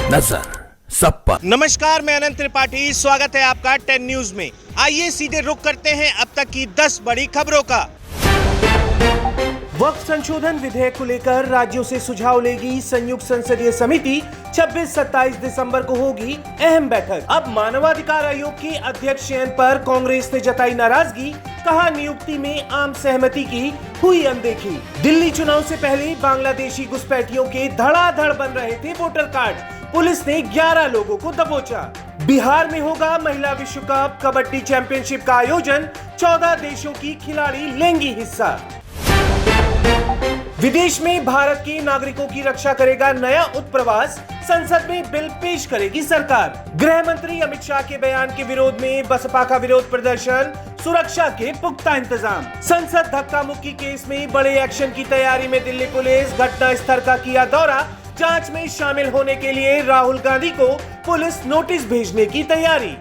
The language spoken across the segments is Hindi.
नजर सब पर। नमस्कार, मैं अनंत त्रिपाठी, स्वागत है आपका 10 न्यूज में। आइए सीधे रुख करते हैं अब तक की 10 बड़ी खबरों का। वक्फ संशोधन विधेयक को लेकर राज्यों से सुझाव लेगी संयुक्त संसदीय समिति। 26-27 दिसंबर को होगी अहम बैठक। अब मानवाधिकार आयोग के अध्यक्ष चयन पर कांग्रेस ने जताई नाराजगी, कहा नियुक्ति में आम सहमति की हुई अनदेखी। दिल्ली चुनाव से पहले बांग्लादेशी घुसपैठियों के धड़ाधड़ बन रहे थे वोटर कार्ड, पुलिस ने 11 लोगों को दबोचा। बिहार में होगा महिला विश्व कप कबड्डी चैंपियनशिप का आयोजन, 14 देशों की खिलाड़ी लेंगी हिस्सा। विदेश में भारत के नागरिकों की रक्षा करेगा नया उत्प्रवास, संसद में बिल पेश करेगी सरकार। गृह मंत्री अमित शाह के बयान के विरोध में बसपा का विरोध प्रदर्शन, सुरक्षा के पुख्ता इंतजाम। संसद धक्का मुक्की केस में बड़े एक्शन की तैयारी में दिल्ली पुलिस, घटना स्थल का किया दौरा, जांच में शामिल होने के लिए राहुल गांधी को पुलिस नोटिस भेजने की तैयारी।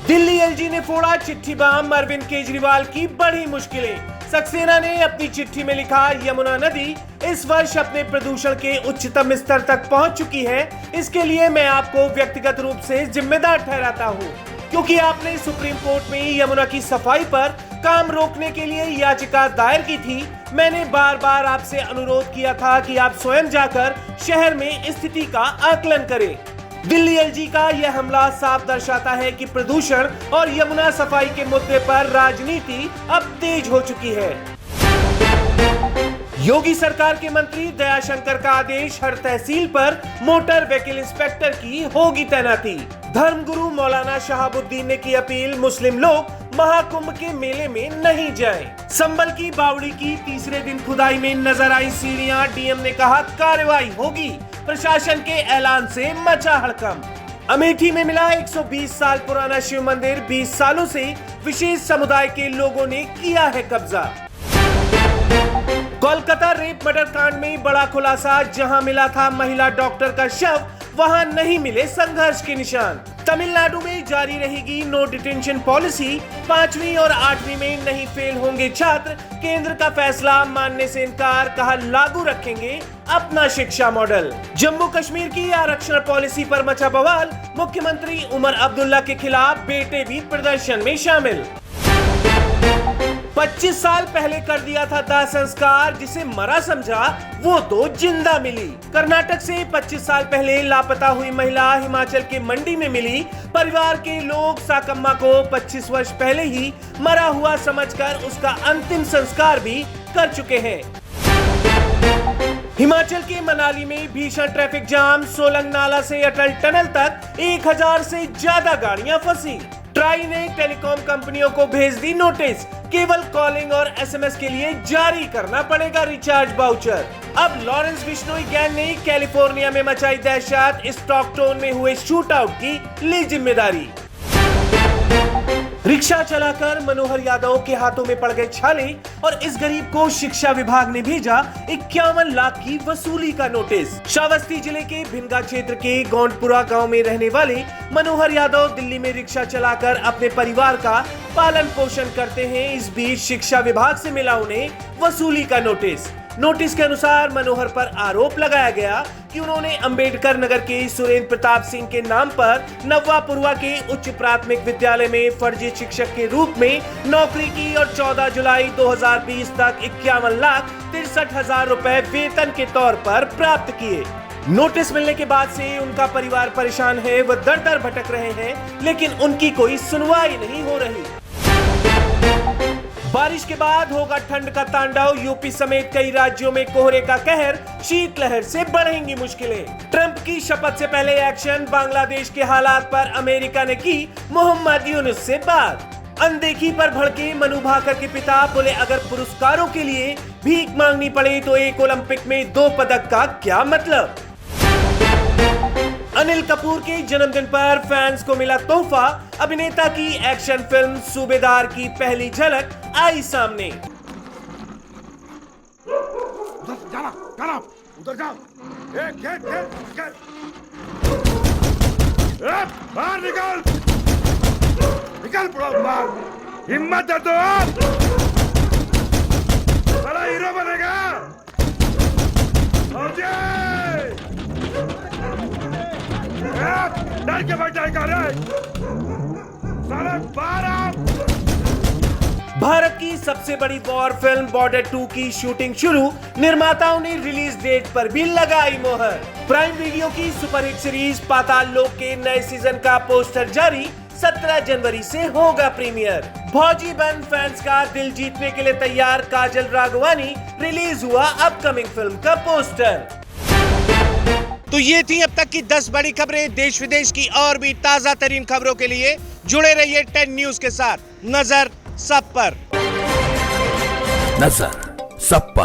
दिल्ली एलजी ने फोड़ा चिट्ठी बम, अरविंद केजरीवाल की बड़ी मुश्किलें। सक्सेना ने अपनी चिट्ठी में लिखा, यमुना नदी इस वर्ष अपने प्रदूषण के उच्चतम स्तर तक पहुंच चुकी है। इसके लिए मैं आपको व्यक्तिगत रूप से जिम्मेदार ठहराता हूं, क्योंकि आपने सुप्रीम कोर्ट में यमुना की सफाई पर काम रोकने के लिए याचिका दायर की थी। मैंने बार बार आपसे अनुरोध किया था कि आप स्वयं जाकर शहर में स्थिति का आकलन करें। दिल्ली एलजी का यह हमला साफ दर्शाता है कि प्रदूषण और यमुना सफाई के मुद्दे पर राजनीति अब तेज हो चुकी है। योगी सरकार के मंत्री दयाशंकर का आदेश, हर तहसील पर मोटर व्हीकल इंस्पेक्टर की होगी तैनाती। धर्मगुरु मौलाना शहाबुद्दीन ने की अपील, मुस्लिम लोग महाकुंभ के मेले में नहीं जाएं। संबल की बावड़ी की तीसरे दिन खुदाई में नजर आई सीढ़ियां, डीएम ने कहा कार्रवाई होगी। प्रशासन के ऐलान से मचा हड़कंप। अमेठी में मिला 120 साल पुराना शिव मंदिर, 20 सालों से विशेष समुदाय के लोगों ने किया है कब्जा। कोलकाता रेप मर्डर कांड में बड़ा खुलासा, जहां मिला था महिला डॉक्टर का शव, वहां नहीं मिले संघर्ष के निशान। तमिलनाडु में जारी रहेगी नो डिटेंशन पॉलिसी, 5वीं और 8वीं में नहीं फेल होंगे छात्र। केंद्र का फैसला मानने से इनकार, कहा लागू रखेंगे अपना शिक्षा मॉडल। जम्मू कश्मीर की आरक्षण पॉलिसी पर मचा बवाल, मुख्यमंत्री उमर अब्दुल्ला के खिलाफ बेटे भी प्रदर्शन में शामिल। 25 साल पहले कर दिया था दाह संस्कार, जिसे मरा समझा वो तो जिंदा मिली। कर्नाटक से 25 साल पहले लापता हुई महिला हिमाचल के मंडी में मिली। परिवार के लोग साकम्मा को 25 वर्ष पहले ही मरा हुआ समझकर उसका अंतिम संस्कार भी कर चुके हैं। हिमाचल के मनाली में भीषण ट्रैफिक जाम, सोलंग नाला से अटल टनल तक 1000 से ज्यादा गाड़ियां फंसी। ट्राई ने टेलीकॉम कंपनियों को भेज दी नोटिस, केवल कॉलिंग और एसएमएस के लिए जारी करना पड़ेगा रिचार्ज वाउचर। अब लॉरेंस बिश्नोई गैंग ने कैलिफोर्निया में मचाई दहशत, स्टॉकटोन में हुए शूट आउट की ली जिम्मेदारी। रिक्शा चलाकर मनोहर यादव के हाथों में पड़ गए छाले और इस गरीब को शिक्षा विभाग ने भेजा 51 लाख की वसूली का नोटिस। श्रावस्ती जिले के भिनगा क्षेत्र के गौंडपुरा गांव में रहने वाले मनोहर यादव दिल्ली में रिक्शा चलाकर अपने परिवार का पालन पोषण करते हैं। इस बीच शिक्षा विभाग से मिला उन्हें वसूली का नोटिस। नोटिस के अनुसार मनोहर पर आरोप लगाया गया कि उन्होंने अंबेडकर नगर के सुरेंद्र प्रताप सिंह के नाम पर नव्वापुरवा के उच्च प्राथमिक विद्यालय में फर्जी शिक्षक के रूप में नौकरी की और 14 जुलाई 2020 तक 51,63,000 रुपए वेतन के तौर पर प्राप्त किए। नोटिस मिलने के बाद से उनका परिवार परेशान है, वह दर दर भटक रहे हैं, लेकिन उनकी कोई सुनवाई नहीं हो रही। बारिश के बाद होगा ठंड का तांडव, यूपी समेत कई राज्यों में कोहरे का कहर, शीतलहर से बढ़ेंगी मुश्किलें। ट्रंप की शपथ से पहले एक्शन, बांग्लादेश के हालात पर अमेरिका ने की मोहम्मद यूनुस से बात। अनदेखी पर भड़के मनु भाकर के पिता बोले, अगर पुरस्कारों के लिए भीख मांगनी पड़े तो एक ओलंपिक में 2 पदक का क्या मतलब। अनिल कपूर के जन्मदिन पर फैंस को मिला तोहफा, अभिनेता की एक्शन फिल्म सूबेदार की पहली झलक आई सामने। उधर जाओ, बाहर निकल, बाहर, हिम्मत है तो बड़ा हीरो बनेगा। मार के बैठा है रे साले बाहर आओ। भारत की सबसे बड़ी वॉर फिल्म बॉर्डर 2 की शूटिंग शुरू, निर्माताओं ने रिलीज डेट पर भी लगाई मोहर। प्राइम वीडियो की सुपरहिट सीरीज पाताल लोक के नए सीजन का पोस्टर जारी, 17 जनवरी से होगा प्रीमियर। भौजी बन फैंस का दिल जीतने के लिए तैयार काजल राघवानी, रिलीज हुआ अपकमिंग फिल्म का पोस्टर। तो ये थी अब तक की 10 बड़ी खबरें। देश विदेश की और भी ताजा तरीन खबरों के लिए जुड़े रहिए 10 न्यूज के साथ। नजर सब पर। नजर सब पर।